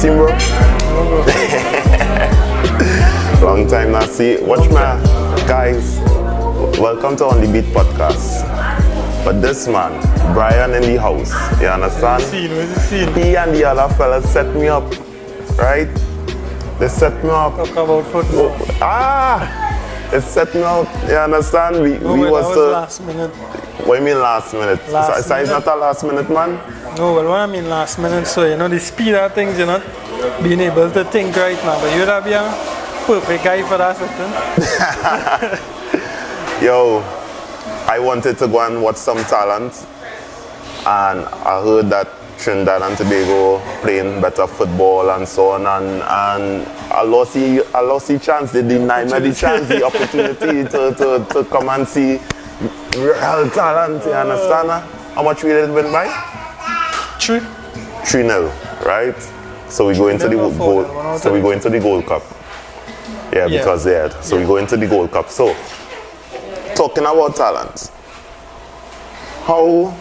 seen, bro? Long time not see. Watch my guys. Welcome to On the Beat podcast. But this man, Brian in the house, you understand? He and the other fellas set me up, right? They set me up. Talk about football. They set me up. You understand? We was last minute. What do you mean last minute? Last so it's not a last minute, man? No, well, what I mean last minute, so you know the speed of things, you're not being able to think right now, but you'd have be a perfect guy for that certain. Yo, I wanted to go and watch some talent, and I heard that Trinidad and Tobago playing better football and so on, and I lost the chance. They denied me the chance, the opportunity to come and see real talent. You understand? How much we did win by? 3-0, right? So we go into the gold. So we go into the Gold Cup. Yeah, because they had. So we go into the Gold Cup. So talking about talent, how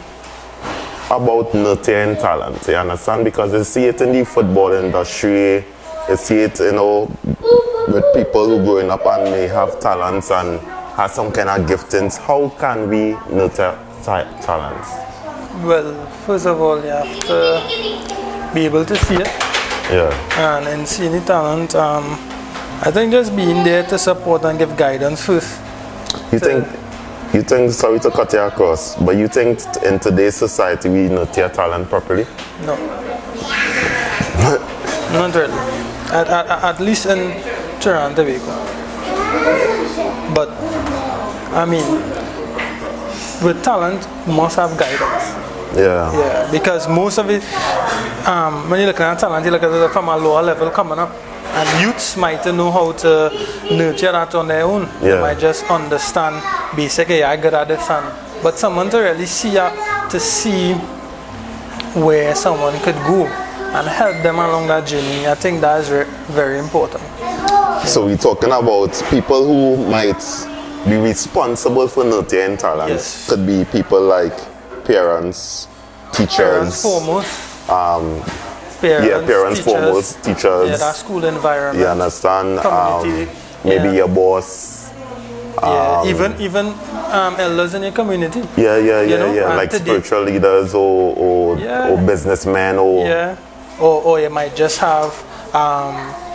about nurturing talent? You understand? Because you see it in the football industry. You see it, you know, with people who growing up and may have talents and have some kind of giftings. How can we nurture talents? Well, first of all, you have to be able to see it. Yeah. And in seeing the talent, I think just being there to support and give guidance first. You think, sorry to cut you across, but you think in today's society we nurture talent properly? No. Not really. At least in Trinidad and Tobago. But, I mean, with talent, you must have guidance. Yeah. Yeah, because most of it, when you look at talent, you look at it from a lower level coming up. And youths might know how to nurture that on their own. Yeah. They might just understand basically, I got at this, but someone to really see where someone could go and help them along that journey, I think that is very important. So we're talking about people who might be responsible for nurturing talent. Yes. Could be people like parents, teachers. Parents foremost. Parents foremost, teachers. Yeah, that school environment. You understand? Community. Maybe your boss. Even elders in your community. Yeah. Like spiritual leaders or businessmen or. Yeah. Or you might just have,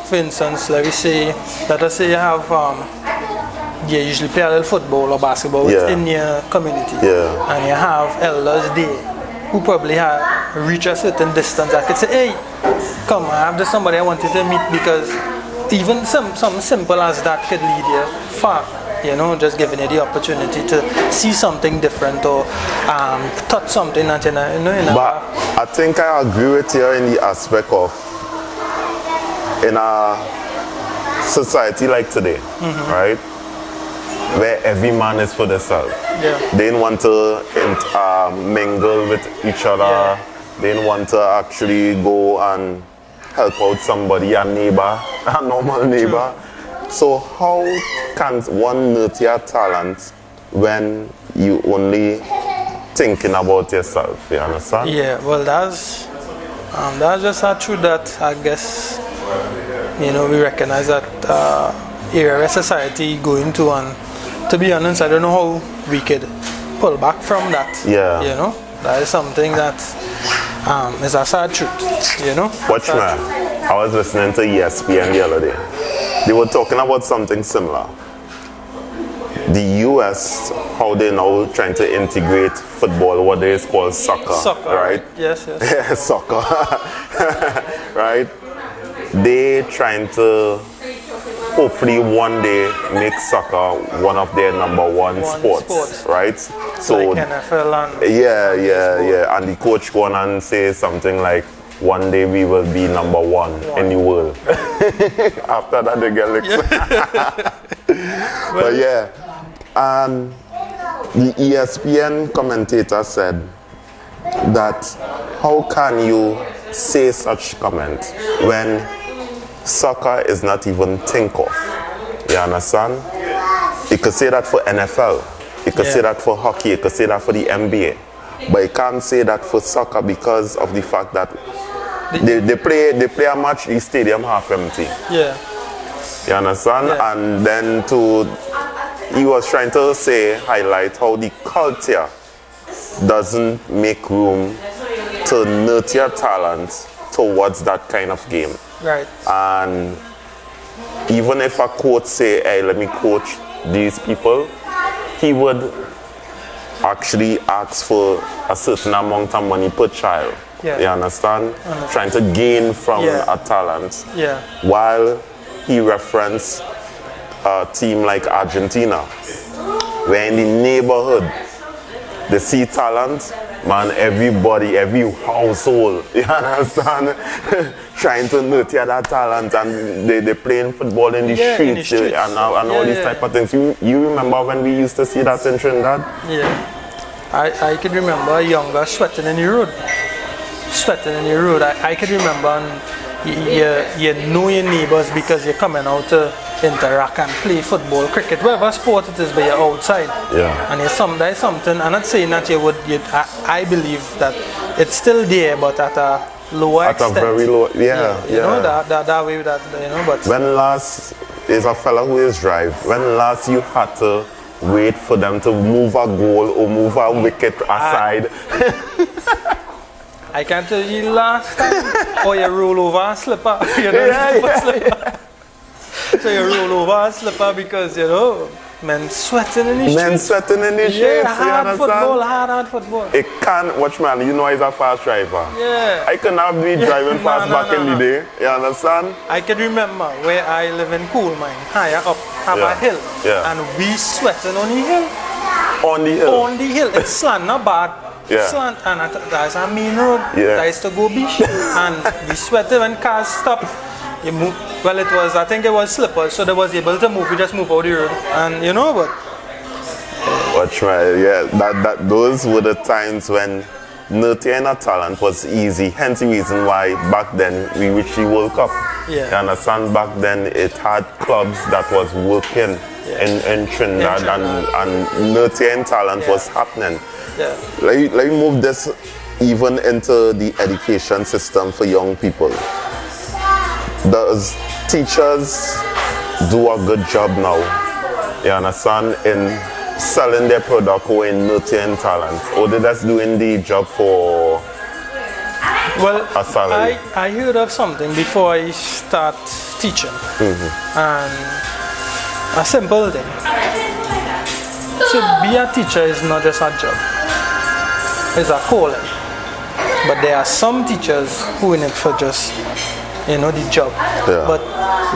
for instance, let us say you have, you usually play a little football or basketball within your community. Yeah. And you have elders there who probably have reached a certain distance. I could say, hey, come, I have just somebody I wanted to meet, because even something simple as that could lead you far. You know, just giving you the opportunity to see something different or touch something that you know. But I think I agree with you in the aspect of in a society like today, right? Where every man is for themselves. Yeah. They didn't want to mingle with each other. Yeah. They didn't want to actually go and help out somebody, a neighbor, a normal neighbor. True. So how can one nurture talent when you only thinking about yourself? You understand? Yeah. Well, that's just a truth that I guess we recognize that area where society going to, and to be honest, I don't know how we could pull back from that. Yeah. That is something that is a sad truth. Watch man. I was listening to ESPN the other day. They were talking about something similar. The US, how they now trying to integrate football, what they call soccer. Soccer, right? Yes. Yeah, soccer. Right? They trying to hopefully one day make soccer one of their number one sports, right? So like NFL and and the coach go on and say something like, one day we will be number one in the world. After that they get licked. But the ESPN commentator said that how can you say such comment when soccer is not even think of? You understand? You could say that for NFL, you could say that for hockey, you could say that for the NBA, but you can't say that for soccer because of the fact that They play a match, the stadium half empty. Yeah. You understand? Yeah. And then he was trying to highlight how the culture doesn't make room to nurture talent towards that kind of game. Right. And even if a coach say, hey, let me coach these people, he would actually ask for a certain amount of money per child. Yeah. You understand? Trying to gain from a talent. Yeah. While he referenced a team like Argentina, where in the neighborhood they see talent, man, everybody, every household, you understand, trying to nurture that talent, and they playing football in the streets, and all these type of things. You remember when we used to see that in Trinidad? Yeah. I could remember a younger sweating in the road. I could remember, and you know your neighbors because you're coming out to interact and play football, cricket, whatever sport it is, but you're outside. Yeah. And there's something, I'm not saying that I believe that it's still there, but at a lower extent. At a very low, You know, that way, but. When last, is a fella who is drive, when last you had to wait for them to move a goal or move a wicket aside? I can't tell you last time, or you roll over a slipper, slipper. So you roll over a slipper because, men sweating in the streets. Hard football. It can't, watch man, he's a fast driver. Yeah. I cannot be driving fast back in the day, you understand? I can remember where I live in Coal Mine, higher up, have a hill, and we sweating on the hill. On the hill, it's slant, not bad. Slant, and that's a main road. That is to go beach, and we sweated when cars stopped. You move. Well, I think it was slippers, so they was able to move. We just move out the road, and but. Watch my, those were the times when nurturing a talent was easy. Hence the reason why back then we reached the World Cup. Yeah. You understand? Back then it had clubs that was working in Trinidad, and nurturing talent was happening. Yeah. Let me move this even into the education system for young people. Does teachers do a good job now, you understand, in selling their product or in nurturing talent? Or they just doing the job for a salary? I heard of something before I start teaching. And a simple thing. To be a teacher is not just a job. It's a calling. But there are some teachers who in it for just the job. But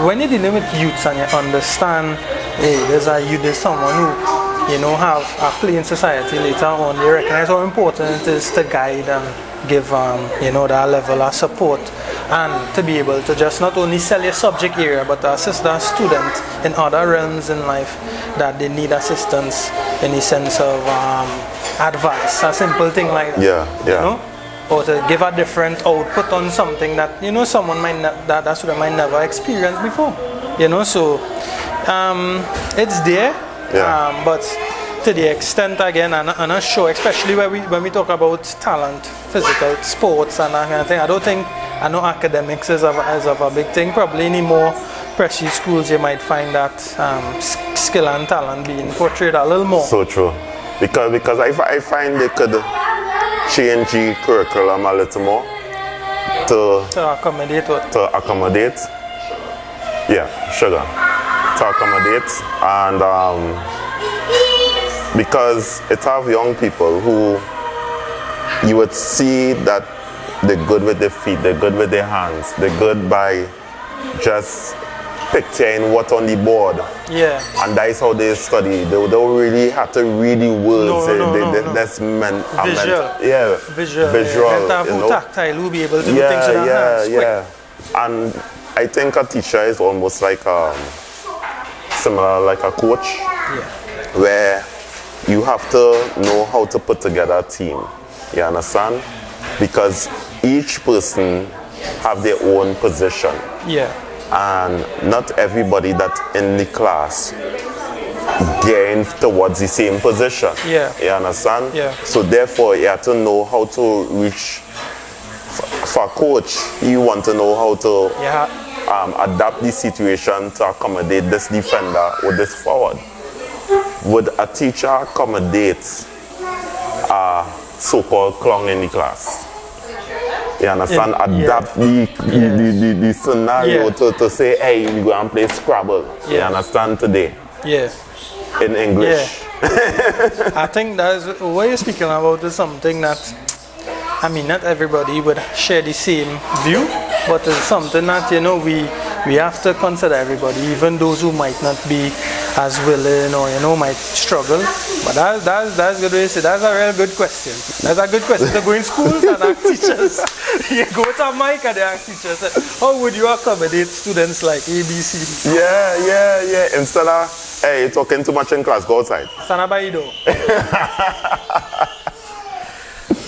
when you're dealing with youths and you understand, hey, there's someone who have a play in society later on, they recognize how important it is to guide and give that level of support, and to be able to just not only sell your subject area but assist the student in other realms in life that they need assistance in the sense of advice, a simple thing like that. Or to give a different output on something that someone that student might never experience before. So it's there, but to the extent again, and I'm not sure, especially when we talk about talent, physical, sports, and that kind of thing. I know academics is of a big thing. Probably in more prestige schools, you might find that skill and talent being portrayed a little more. So true, because I find they could change the curriculum a little more to accommodate and because it have young people who you would see that they're good with their feet, they're good with their hands, they're good by just picturing what on the board. And that is how they study. They don't really have to read the words. That's visual. Tactile, will be able to do things with their hands. And I think a teacher is almost like similar like a coach, where you have to know how to put together a team. You understand? Because each person have their own position. And not everybody that's in the class getting towards the same position. You understand? So therefore you have to know how to reach for a coach, you want to know how to Yeah. adapt the situation to accommodate this defender or this forward. Would a teacher accommodate a so-called clown in the class? You understand? Adapt the scenario to say, hey, we go and play Scrabble. You understand today? Yeah. In English. I think that's what you're speaking about is something that, I mean, not everybody would share the same view, but it's something that, we have to consider everybody, even those who might not be as willing or, might struggle. But that's good way to say. That's a real good question. That's a good question to go in schools and ask teachers. You go to a mic and they ask teachers, how would you accommodate students like A, B, C, D? Yeah. Instead of, hey, you're talking too much in class, go outside. Stand by the door.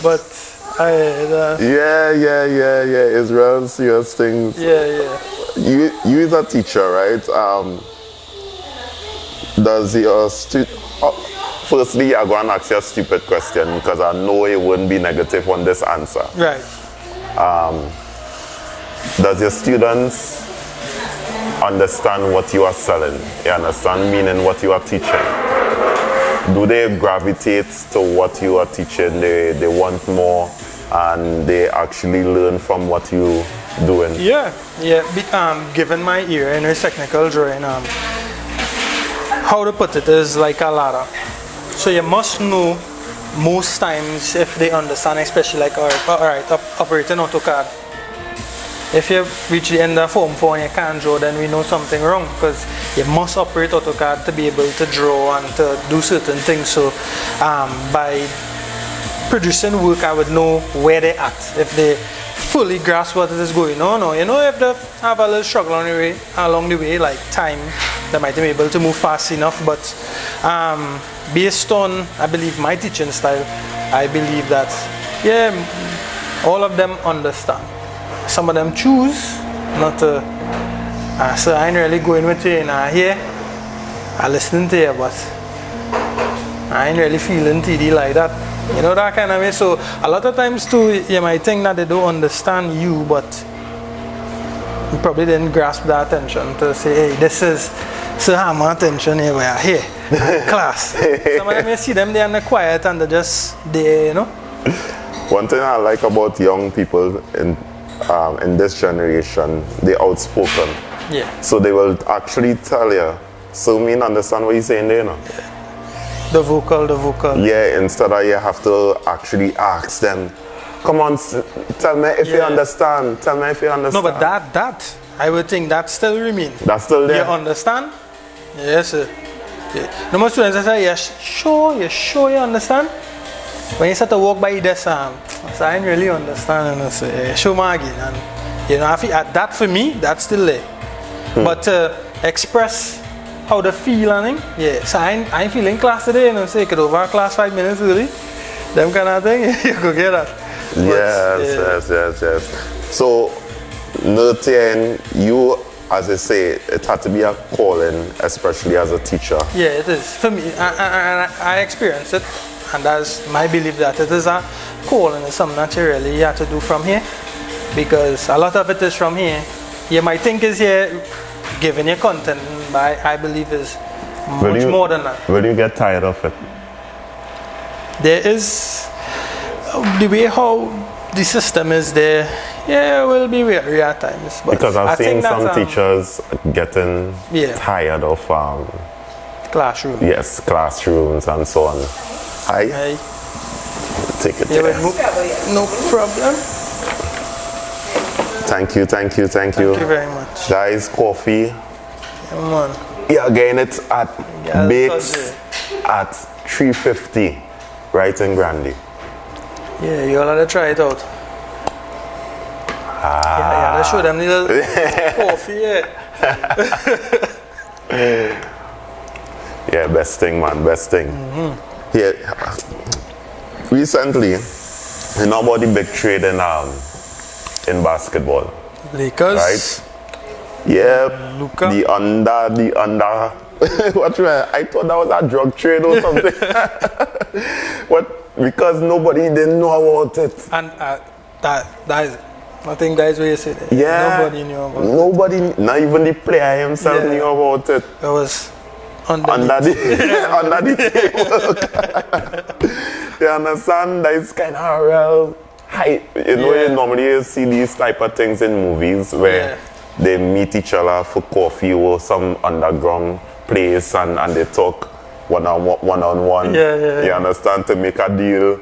But yeah. It's real serious things. Yeah. You is a teacher, right? Does your firstly, I'm going to ask you a stupid question because I know it wouldn't be negative on this answer. Right. Does your students understand what you are selling? You understand? Meaning what you are teaching? Do they gravitate to what you are teaching? They want more and they actually learn from what you doing? Yeah. Given my ear in technical drawing, how to put it is like a ladder. So you must know most times if they understand, especially like operating AutoCAD. If you reach the end of Form 4 and you can't draw, then we know something wrong because you must operate AutoCAD to be able to draw and to do certain things. So by producing work, I would know where they're at. If they fully grasp what is going on, or if they have a little struggle along the way, like time, they might be able to move fast enough. But based on, I believe, my teaching style, I believe that all of them understand. Some of them choose not to. So I ain't really going with you here. I listening to you, but I ain't really feeling TD like that. That kind of way. So a lot of times too, you might think that they don't understand you, but you probably didn't grasp the attention to say, hey, this is Sir Hammer attention here, we are here, class. Some of them, you see them, they're in the quiet and they're just there, One thing I like about young people in this generation, they're outspoken. Yeah. So they will actually tell you, so me understand what you're saying there, The vocal. Yeah, instead of you have to actually ask them, come on, tell me if you understand. Tell me if you understand. No, but that, I would think that still remains. That's still there. You understand? Yes, sir. Yeah. No more students say, you sure you understand? When you start to walk by this, I didn't really understand. And I say, show me again. And, I feel that for me, that's still there. But express how they feel and thing. So I ain't feeling class today, so you could over class 5 minutes early. Them kind of thing, you could get that. Yes. So, noting you, as I say, it had to be a calling, especially as a teacher. Yeah, it is. For me, I experienced it, and that's my belief that it is a calling. It's something that you really have to do from here, because a lot of it is from here. You might think is here giving you content, but I believe is much more than that. Will you get tired of it? There is the way how the system is there. Yeah, will be weary at times. But because I've seen some teachers getting tired of classroom. Yes, classrooms and so on. Hi. Take it there. No problem. Thank you. Thank you very much. Guys, coffee. Come on. Yeah, again, it's at Bakes at 350, right in Grandy. Yeah, you all have to try it out. Yeah, let's show them little coffee, Yeah, best thing, man, best thing. Yeah, recently, you know about the big trade in basketball. Lakers. Right? Yeah, Luka. the under. What? I thought that was a drug trade or something. What? Because nobody didn't know about it. And that is I think that's what you said. Yeah. Nobody knew about it. Nobody, not even the player himself knew about it. It was under Under the table. You understand? That is kind of real high. You know, you normally see these type of things in movies where they meet each other for coffee or some underground place and they talk one-on-one. You understand? To make a deal.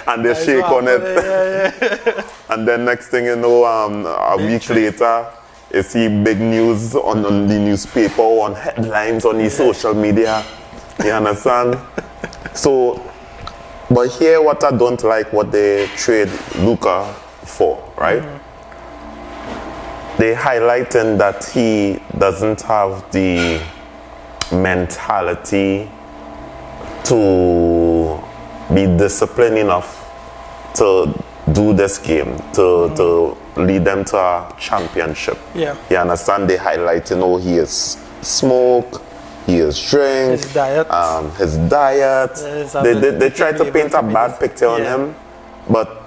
And they shake on it. And then next thing you know, a week later, you see big news on the newspaper, on headlines, on the social media. You understand? So, but here what I don't like, what they trade Luka for, right? They highlighting that he doesn't have the mentality to be disciplined enough to do this game, to lead them to a championship. You understand? They highlight, you know, he is smoke, he is drink, his diet. They try to paint a bad picture on him, but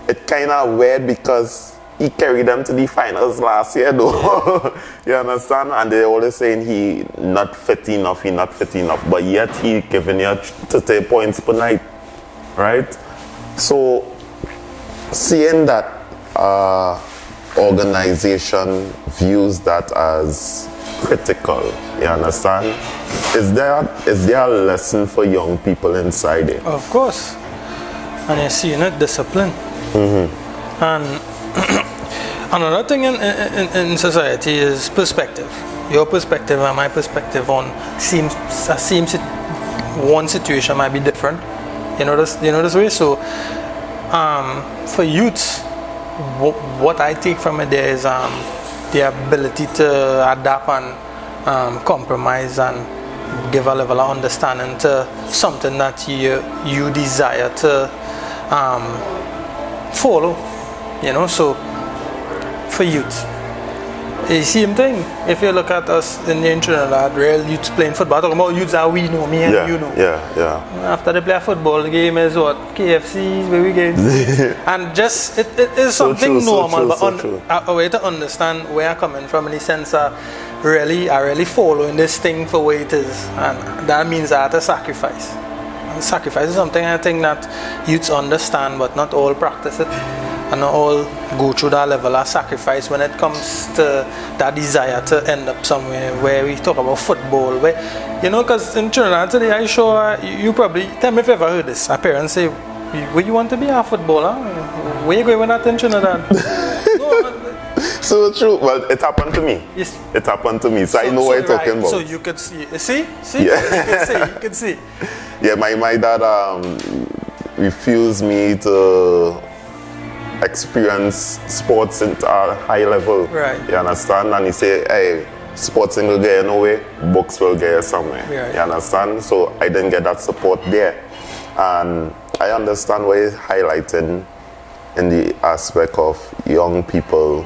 it's kind of weird because he carried them to the finals last year, though. You understand? And they're always saying he not fit enough, but yet he giving you 30 points per night, right? So seeing that organization views that as critical, you understand? Is there a lesson for young people inside it? Of course. And you're seeing it, discipline. And another thing in society is perspective. Your perspective and my perspective on one situation might be different. You know this way. So for youths, what I take from it there is the ability to adapt and compromise and give a level of understanding to something that you desire to follow. You know, so for youth, the same thing. If you look at us in Trinidad, real youths playing football. Talking about youths that we know, me and you know. After they play a football, the game is what? KFCs, where we get. And just, it is something normal, but a way to understand where I'm coming from in the sense that I really following this thing for what it is. And that means I have to sacrifice. And sacrifice is something I think that youths understand, but not all practice it. And not all go through that level of sacrifice when it comes to that desire to end up somewhere where we talk about football. Where, you know, because in Trinidad today, I'm sure you probably, tell me if you ever heard this. Our parents say, where you want to be a footballer? Where you going with that in Trinidad? So true. Well, it happened to me. Yes. It happened to me. So I know what you're talking about. So you could see. Yeah. You could see. Yeah, my dad refused me to experience sports at a high level. Right. You understand? And he say, hey, sports ain't gonna get you nowhere, books will get you somewhere. Right. You understand? So I didn't get that support there. And I understand what he's highlighting in the aspect of young people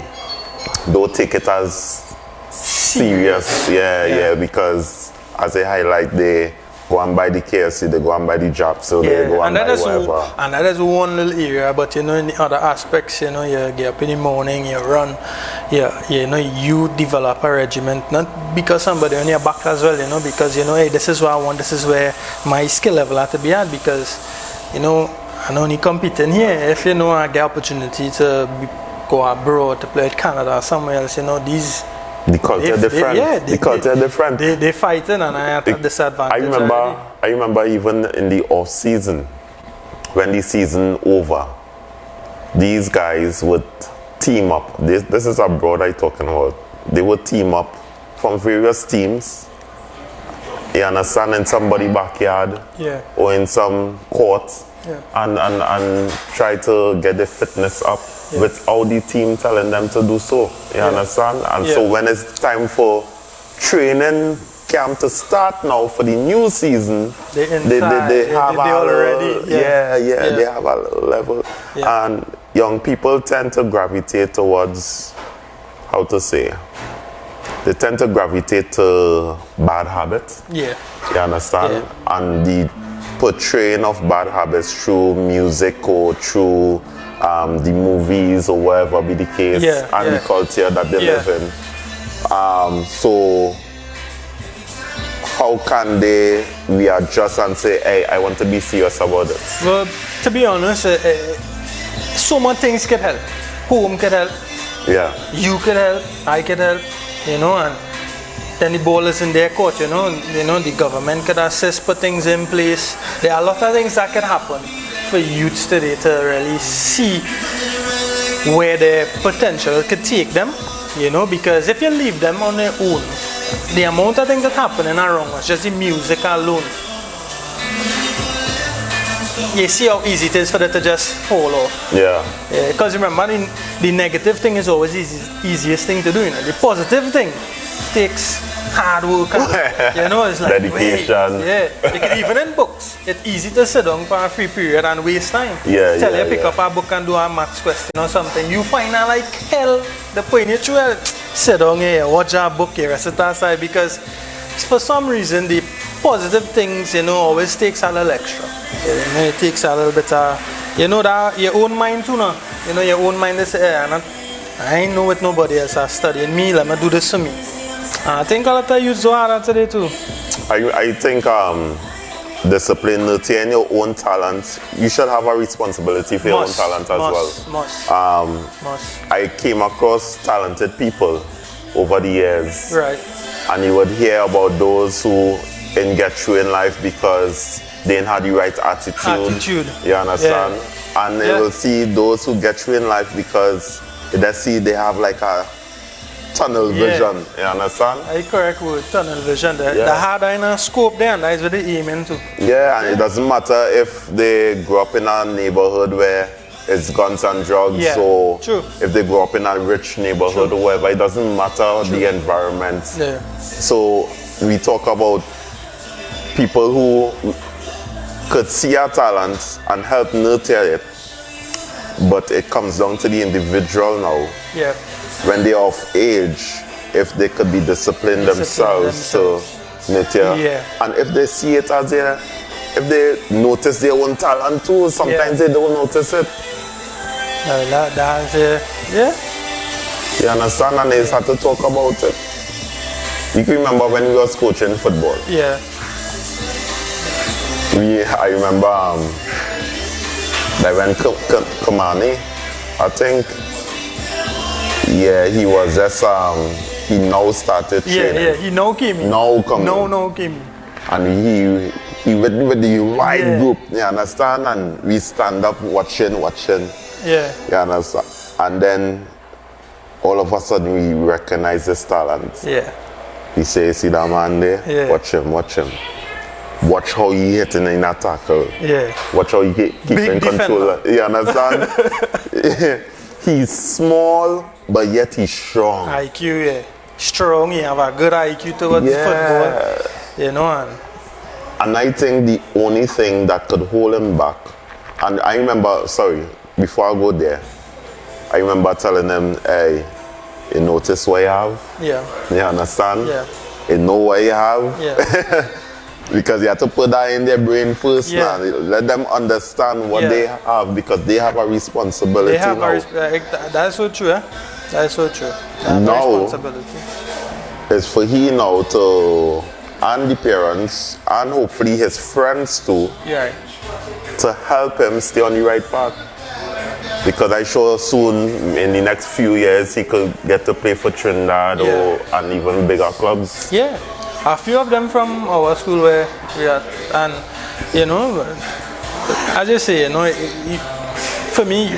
don't take it as serious. Yeah, because as they highlight, they go and buy the KFC, they go and buy the job, so they go and buy whatever. And that is one little area, but you know, in the other aspects, you know, you get up in the morning, you run, you know, you develop a regiment, not because somebody on your back as well, you know, because, you know, hey, this is what I want, this is where my skill level has to be at, because, you know, I'm only competing here. If, you know, I get opportunity to go abroad, to play with Canada or somewhere else, you know, the culture different. The culture different. They fighting, and I have a disadvantage. I remember even in the off season, when the season over, these guys would team up. This is abroad I'm talking about. They would team up from various teams. You understand, in somebody's backyard, or in some court, and try to get the fitness up without the team telling them to do so. You understand? And so when it's time for training camp to start now for the new season, they have a level. And young people tend to gravitate towards, how to say, they tend to gravitate to bad habits. You understand? And the portraying of bad habits through music or through the movies or whatever be the case, and the culture that they live in. So how can they readjust and say, hey, I want to be serious about this? Well, to be honest, so many things could help. Home could help. Yeah. You could help. I could help. You know, and then the ball is in their court. You know, the government could assist, put things in place. There are a lot of things that could happen for youths today to really see where their potential could take them. You know, because if you leave them on their own, the amount of things that happening around us, just the music alone, you see how easy it is for them to just fall off. Yeah. Because remember, the negative thing is always the easiest thing to do. You know, the positive thing takes hard work. You know, it's like dedication. Even in books, it's easy to sit down for a free period and waste time. Tell you pick up a book and do a maths question or something. You find out like hell, the point you through sit down here, watch a book here, sit aside, because for some reason the positive things, you know, always takes a little extra. You know, it takes a little bit of, you know, that your own mind too now. You know, your own mind is I ain't know what nobody else is studying me, let me do this for me. I think a lot of youth do hard today too. I think discipline, nurturing your own talent, you should have a responsibility for your own talent as well. Must. I came across talented people over the years. Right. And you would hear about those who didn't get through in life because they didn't have the right attitude. You understand? Yeah. And you will see those who get through in life because they see they have like a tunnel vision. You understand? I correct word, tunnel vision. The harder in a scope there, and that is what they aiming to. Yeah, and it doesn't matter if they grew up in a neighborhood where it's guns and drugs, or if they grew up in a rich neighborhood or whatever, it doesn't matter the environment. So we talk about people who could see our talent and help nurture it, but it comes down to the individual now. Yeah. When they're of age, if they could be disciplined themselves to nurture. And if they see it as if they notice their own talent too, sometimes they don't notice it. You understand? And they start to talk about it. You can remember when we was coaching football. Yeah. I remember that when Kamani, I think, he was just, he now started training. He now came in. Now coming. Now came in. And he with the right group, you understand? And we stand up watching. Yeah. You understand? And then all of a sudden we recognize his talent. Yeah. He says, see that man there? Yeah. Watch him. Watch how he hitting in a tackle. Yeah. Watch how he keep in control. You understand? He's small, but yet he's strong. IQ, strong. He have a good IQ towards football. You know. And I think the only thing that could hold him back, and I remember, before I go there, I remember telling him, hey, you notice what you have? Yeah. You understand? Yeah. You know what you have? Yeah. Because you have to put that in their brain first now. Let them understand what they have, because they have a responsibility. They have now. That's so true, That's so true. Now, responsibility. It's for he now to, and the parents, and hopefully his friends too, to help him stay on the right path. Because I'm sure soon, in the next few years, he could get to play for Trinidad and even bigger clubs. Yeah. A few of them from our school where we are, and you know, as you say, you know, for me,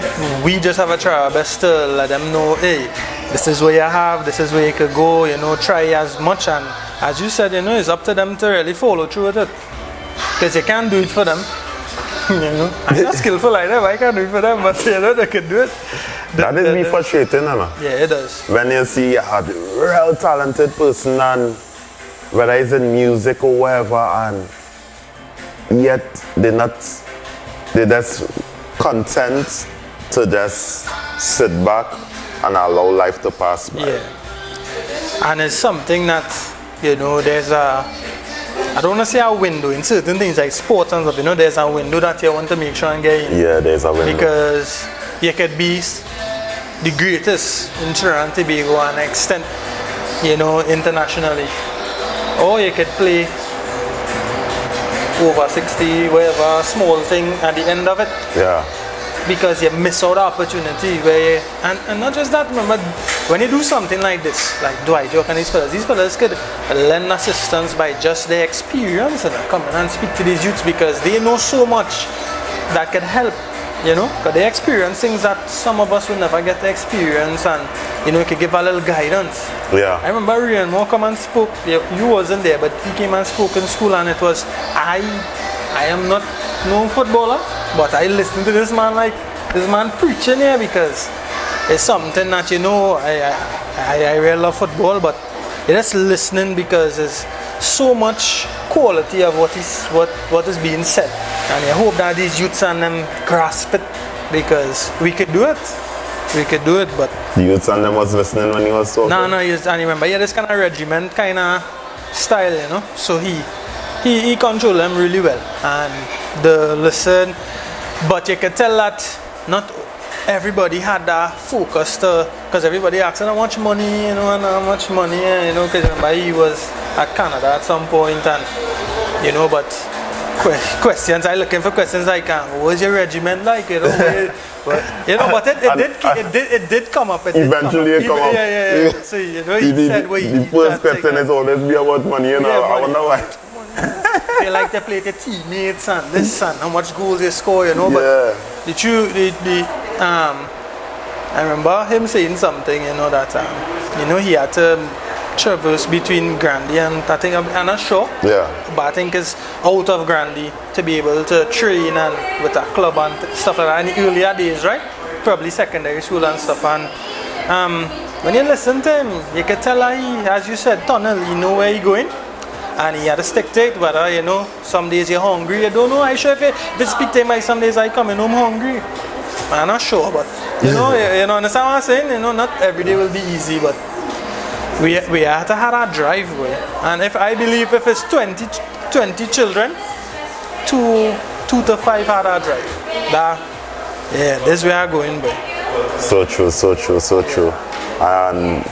we just have to try our best to let them know, hey, this is where you have, this is where you could go, you know, try as much, and as you said, you know, it's up to them to really follow through with it, because you can't do it for them. You know, I'm not skillful like that, I can't do it for them, but you know, they can do it. That is be frustrating, Anna. Yeah, it does. When you see a real talented person, and whether it's in music or whatever, and yet they're just content to just sit back and allow life to pass by. Yeah. And it's something that, you know, there's I don't want to say a window in certain things like sports and stuff, you know, there's a window that you want to make sure and get in. Yeah, there's a window. Because you could be the greatest in Trinidad and Tobago and extent, you know, internationally. Or you could play over 60, whatever, small thing at the end of it. Yeah. Because you miss out the opportunity where you, and not just that, remember, when you do something like this, like Dwight York and these fellas could lend assistance by just their experience and come in and speak to these youths because they know so much that could help, you know, because they experience things that some of us will never get to experience, and you know, it could give a little guidance. Yeah. I remember Rian Moore come and spoke, you wasn't there, but he came and spoke in school, and it was, I am not no footballer, but I listen to this man like this man preaching here because it's something that, you know, I really love football, but you're just listening because there's so much quality of what is being said, and I hope that these youths and them grasp it because we could do it. We could do it, but The youths and them was listening when he was talking. no, and remember, yeah, this kind of regiment kind of style, you know. So he controlled them really well, and the listen, but you could tell that not everybody had that focus to, because everybody asking how much money, you know, and how much money, you know, because remember he was at Canada at some point, and you know, but questions, I looking for questions like, what was your regiment like, you know? But it did come up. Eventually it come up. Yeah. So, you know, he said, the first question is always be about money, you know. Yeah, I wonder why. They like to play the teammates and this and how much goals they score, you know. Yeah. But I remember him saying something, you know, that you know, he had to traverse between Grandy and I think I'm not sure. Yeah. But I think it's out of Grandy to be able to train and with a club and stuff like that in the earlier days, right? Probably secondary school and stuff. And when you listen to him, you can tell that he, as you said, tunnel, you know where he's going. And he had to stick to it, whether, you know, some days you're hungry, you don't know. I sure if you speak to him, like some days I coming home hungry. I'm not sure, but you know, you know, understand what I'm saying? You know, not every day will be easy, but we have to have our drive, boy. And if I believe if it's 20 children, 2 to 5 had our drive. This way I'm going, boy. So true. And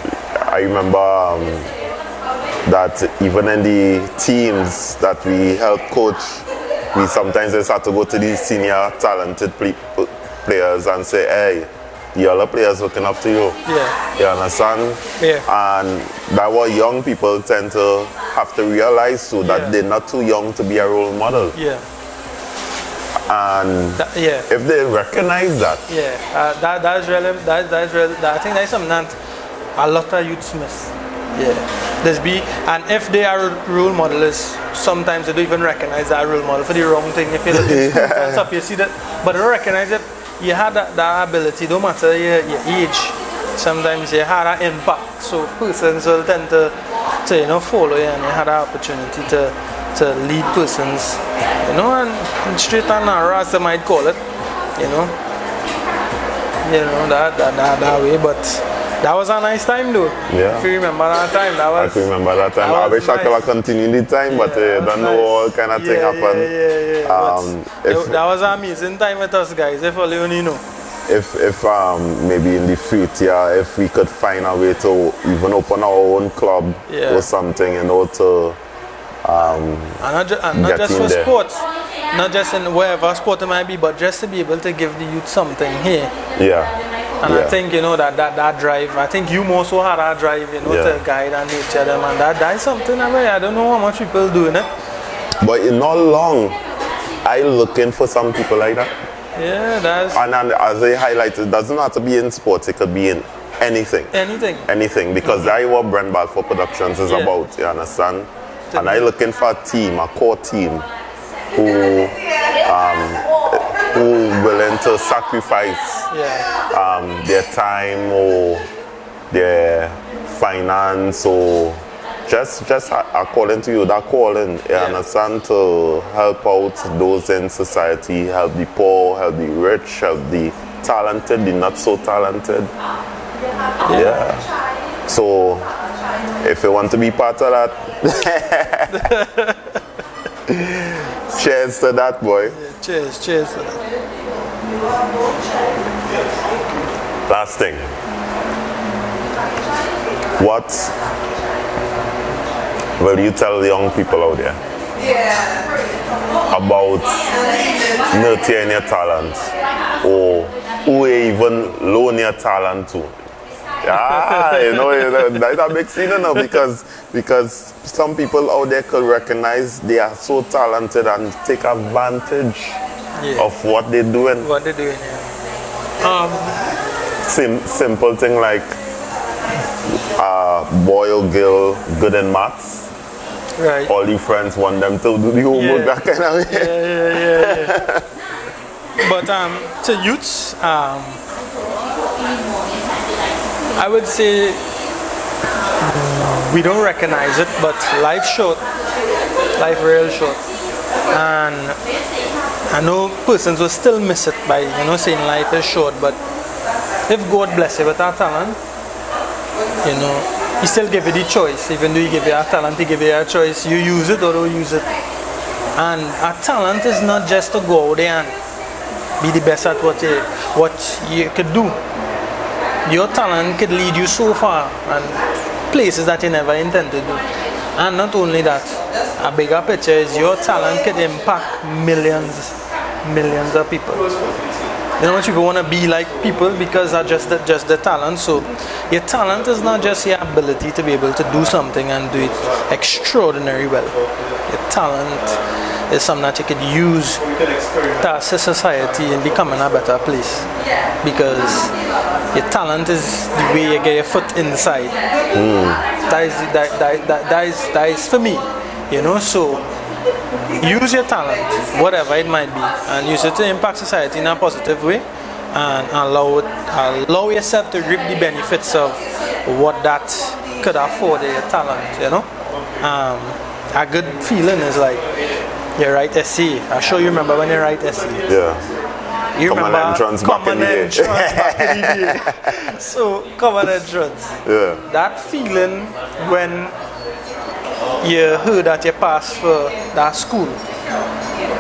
I remember that even in the teams that we help coach, we sometimes just have to go to these senior talented players and say, hey, the other players looking up to you. Yeah. You understand? Yeah. And that what young people tend to have to realize too, that they're not too young to be a role model. Yeah. And if they recognize that. That's relevant. I think that's something that a lot of youths miss. And if they are role models, sometimes they don't even recognize that role model for the wrong thing. If you look at school and stuff, you see that, but they don't recognize it. You had that ability, don't matter your age. Sometimes you had that impact, so persons will tend to you know, follow you, and you had that opportunity to lead persons, you know, and straight and narrow as they might call it, you know that way. But that was a nice time, though. Yeah. If you remember that time, I can remember that time. I wish I could have continued the time, but I don't know what kind of thing happened. That was an amazing time with us, guys. If only you know. If maybe in the future, if we could find a way to even open our own club or something, you know, to and not just for sports, not just in wherever sport it might be, but just to be able to give the youth something here. And I think, you know, that drive, I think you more so had that drive, you know, to guide and nature them, and that is something I don't know how much people doing it. But in not long, I looking for some people like that. Yeah, that's. And as I highlighted, it doesn't have to be in sports, it could be in anything. Anything, because that's what brentbalfourproductions is about, you understand? And I looking for a team, a core team, who willing to sacrifice their time or their finance or just according to you, that calling, you understand, to help out those in society, help the poor, help the rich, help the talented, the not so talented. So if you want to be part of that, cheers to that, boy. Cheers to that. Last thing. What will you tell the young people out there about nurturing your talent, or who even loan your talent to? Yeah, that's a big scene now, because some people out there could recognize they are so talented and take advantage of what they're doing. What they're doing, Simple thing like boy or girl good in maths. Right. All your friends want them to do the homework, that kind of way. Yeah. But to youths, I would say we don't recognize it, but life's short. Life real short. And I know persons will still miss it by saying life is short, but if God bless you with our talent, He still give you the choice. Even though He give you a talent, He give you a choice. You use it or don't use it. And our talent is not just to go out there and be the best at what you could do. Your talent could lead you so far and places that you never intended to do. And not only that, a bigger picture is your talent could impact millions of people. Much people want to be like people because of just the talent. So your talent is not just your ability to be able to do something and do it extraordinarily well. Your talent is something that you could use to assist society in becoming a better place. Because your talent is the way you get your foot inside. That is for me. So use your talent, whatever it might be, and use it to impact society in a positive way, and allow yourself to reap the benefits of what that could afford your talent. A good feeling is like you write essay. I'm sure you remember when you write essay. Yeah. You common remember entrance back in the day. So common entrance. Yeah. That feeling when you heard that you passed for that school,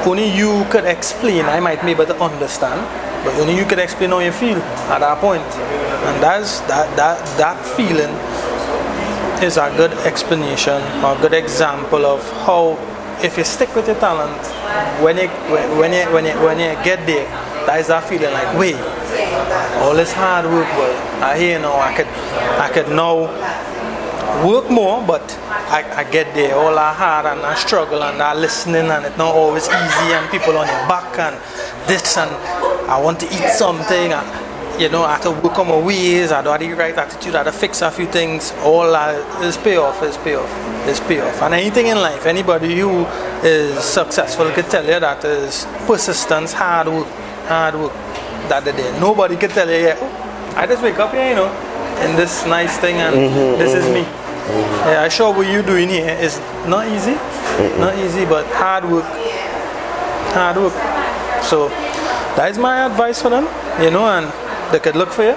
only you could explain. I might be able to understand, but only you could explain how you feel at that point. And that feeling is a good explanation or a good example of how, if you stick with your talent, when you get there, that is that feeling like, wait, all this hard work, well, I could now work more, but I get there, all I hard and I struggle and I listening, and it's not always easy, and people on your back and this, and I want to eat something, I have to work on my ways, I don't have the right attitude, I have to fix a few things. All is payoff. And anything in life, anybody who is successful could tell you that is persistence, hard work, that they're there. Nobody can tell you, I just wake up here, in this nice thing, and this is me. Yeah, I sure what you're doing here is not easy, but hard work. So that is my advice for them, and they could look for you.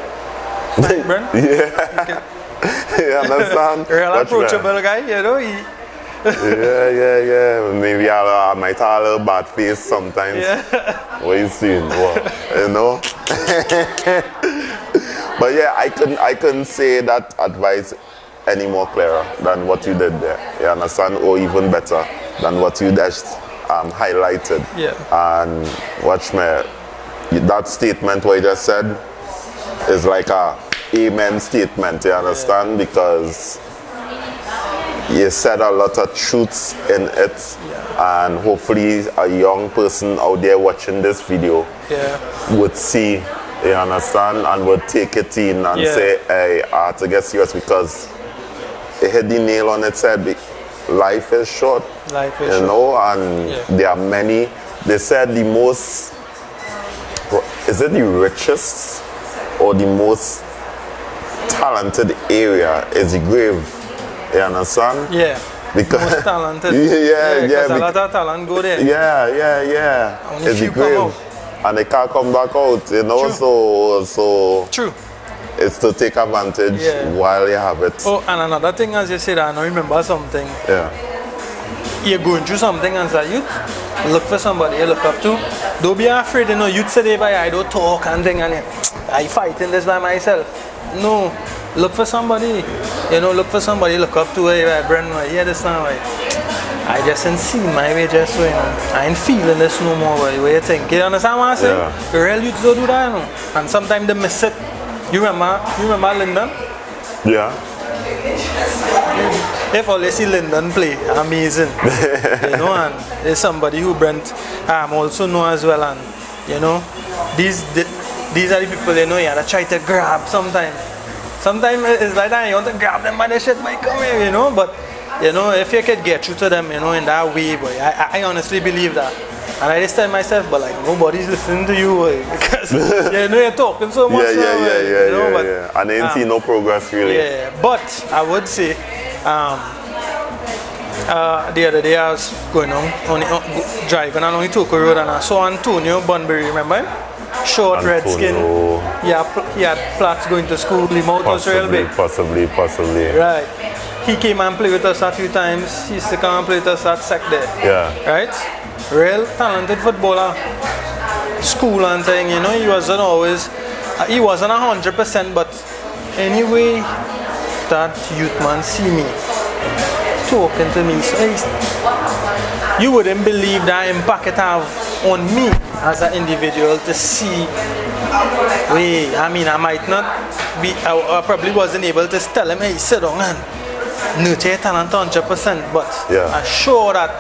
Right, Brent? Yeah. You understand? Real approachable guy, Yeah. Maybe I might have a little bad face sometimes. Yeah. What you seeing? But yeah, I couldn't say that advice any more clearer than what you did there. You understand? Or even better than what you just highlighted. Yeah. And watch me, that statement what you just said is like a amen statement, you understand? Yeah. Because you said a lot of truths in it, and hopefully a young person out there watching this video would see, you understand, and would take it in and say, hey, I have to get serious, because it hit the nail on its head. Life is short, and there are many. They said the most, is it the richest or the most talented area is the grave? You understand? Yeah. Because most talented. Because a lot of talent go there. Yeah. Only it's the grave, and they can't come back out. True. So true. It's to take advantage while you have it. Oh, and another thing, as you said, I remember something. Yeah. You're going through something as a youth, look for somebody you look up to. Don't be afraid, youth say they by I don't talk and thing, and I fighting this by myself. No, look for somebody. Look for somebody. Look up to her. Brent, yeah, this now. I just ain't seen my way just so, I ain't feeling this no more. What you think? You understand what I'm saying? Yeah. The real youth don't do that, And sometimes they miss it. You remember Lyndon? Yeah. If only see Lyndon play, amazing. And there's somebody who Brent also know as well, and these are the people you gotta try to grab sometimes. Sometimes it's like that you want to grab them by the shit might come here, but if you could get through to them, in that way, boy, I honestly believe that. And I just tell myself, but like nobody's listening to you, boy, because you're talking so much. Yeah. And I ain't see no progress really. Yeah, but I would say, the other day I was going on driving along the Toko Road and I saw Antonio Bunbury, remember him? Short, red skin. He had plaits going to school. The mouth was real big. Possibly. Right. He came and played with us a few times. He used to come and play with us at SEC there. Yeah. Right? Real talented footballer. School and thing, he wasn't always, he wasn't 100%, but anyway, that youth man see me talking to me. So you wouldn't believe that impact it have on me as an individual to see. I might not be, I probably wasn't able to tell him, hey, sit down and nurture your talent 100%, but I'm sure that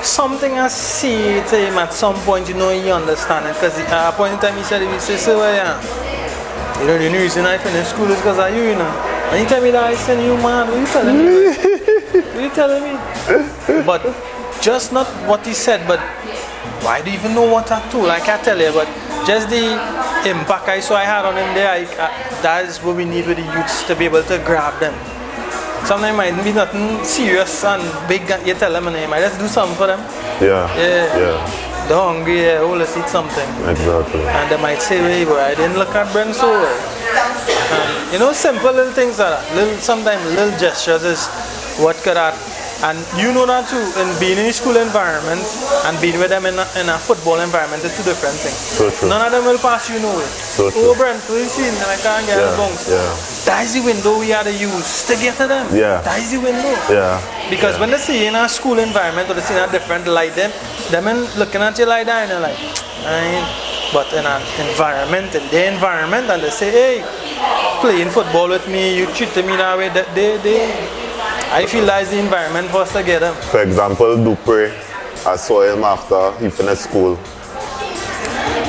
something I see to him at some point, he understand it. Because at a point in time he said, so the only reason I finished school is because of you, And you tell me that I send you, man, what are you telling me? What are you telling me? But just not what he said, but why do you even know what I told? I can't tell you, but just the impact I saw I had on him there, that is what we need with the youths to be able to grab them. Sometimes it might be nothing serious and big, you tell them, and they might just do something for them. Yeah. They're hungry, let's eat something. Exactly. And they might say, hey, boy, I didn't look at Brent so well. And, simple little things like that. Sometimes little gestures is what could add. And you know that too, in being in a school environment and being with them in a football environment is two different things. So true. None of them will pass you nowhere. So true. Oh, Brent, what you seen? I can't get a bounce. That is the window we had to use to get to them. That is the window. Because when they see in a school environment or they see in a different light, them looking at you like that and they're like, but in an environment, in their environment, and they say, hey, playing football with me, you treated me that way, I feel that's the environment for us to get them. For example, Dupre, I saw him after he finished school.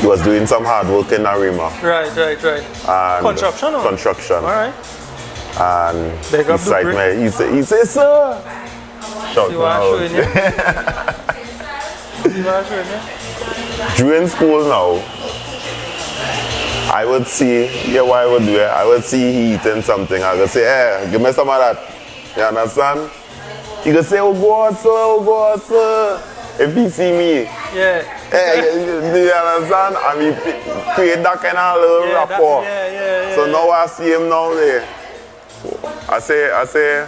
He was doing some hard work in Arima. Right. And construction? Construction. All right. And Big up beside Dupre. me, he said, sir. Shout See what I'm out. showing you? See what I'm showing you? During school now, I would see, what I would do, I would see he eating something. I would say, hey, give me some of that. You understand? He could say, oh God, sir. If he see me. Hey, you understand? I mean, create that kind of little rapport. So now I see him now there. I say,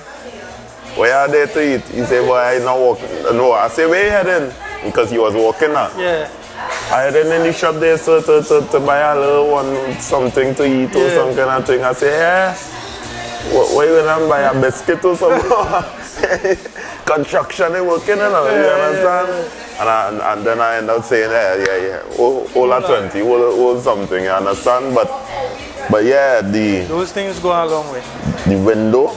where are they to eat? He say, boy, I'm not walking. No, I say, where you heading? Because he was walking now. I headed in the shop there, sir, to buy a little one, something to eat or some kind of thing. I say, what you gonna buy, a biscuit or something? Construction is working, you understand? And then I end up saying, hold at 20, hold something, you understand? But yeah, those things go a long way. The window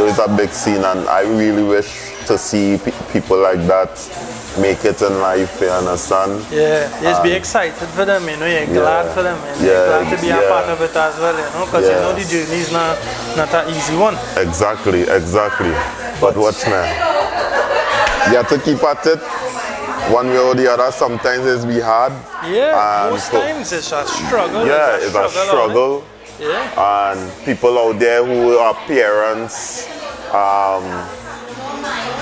is a big scene, and I really wish to see people like that make it in life, you understand? Just be excited for them, you're glad for them, you're glad to be a part of it as well, because the journey is not an easy one. Exactly. But watch me. You have to keep at it one way or the other. Sometimes it's be hard. Most times it's a struggle. It's a struggle. And people out there who are parents,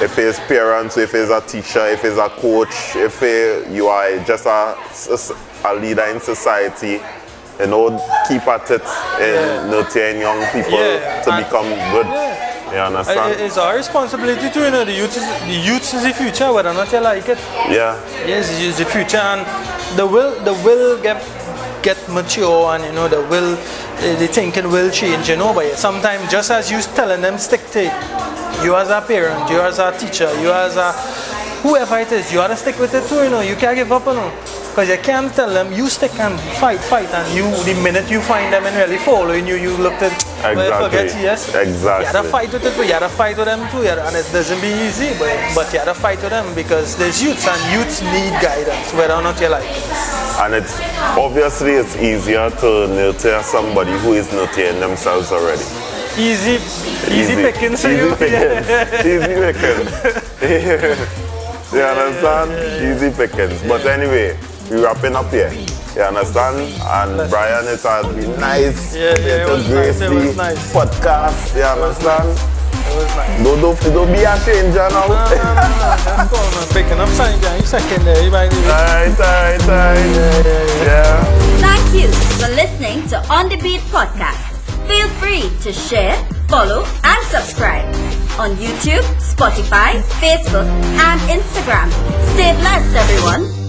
if it's parents, if it's a teacher, if it's a coach, if you are just a leader in society, keep at it in nurturing young people to become good. You understand? It's our responsibility to the youth is the future, whether or not you like it. Yes, it's the future, and the will get mature and the thinking will change, but sometimes just as you telling them stick to it, you as a parent, you as a teacher, you as a whoever it is, you have to stick with it too, you can't give up, because you can't tell them you stick and fight, and the minute you find them and really following you looked at forget yes. Exactly. You have to fight with it, but you have to fight with them too, and it doesn't be easy, but you have to fight with them because there's youths and youths need guidance, whether or not you like it. And it's easier to nurture somebody who is nurturing themselves already. Easy pickings for you. Easy pickings. You understand? Easy pickings. But anyway, we're wrapping up here. You understand? And Brian, it has been nice. It was nice. Podcast. You understand? It was nice. Don't be a stranger now. No. That's cool, man. Picking up sign, you second there. You might need it. Right. Yeah. Thank you for listening to On The Beat Podcast. Feel free to share, follow, and subscribe on YouTube, Spotify, Facebook, and Instagram. Stay blessed, everyone.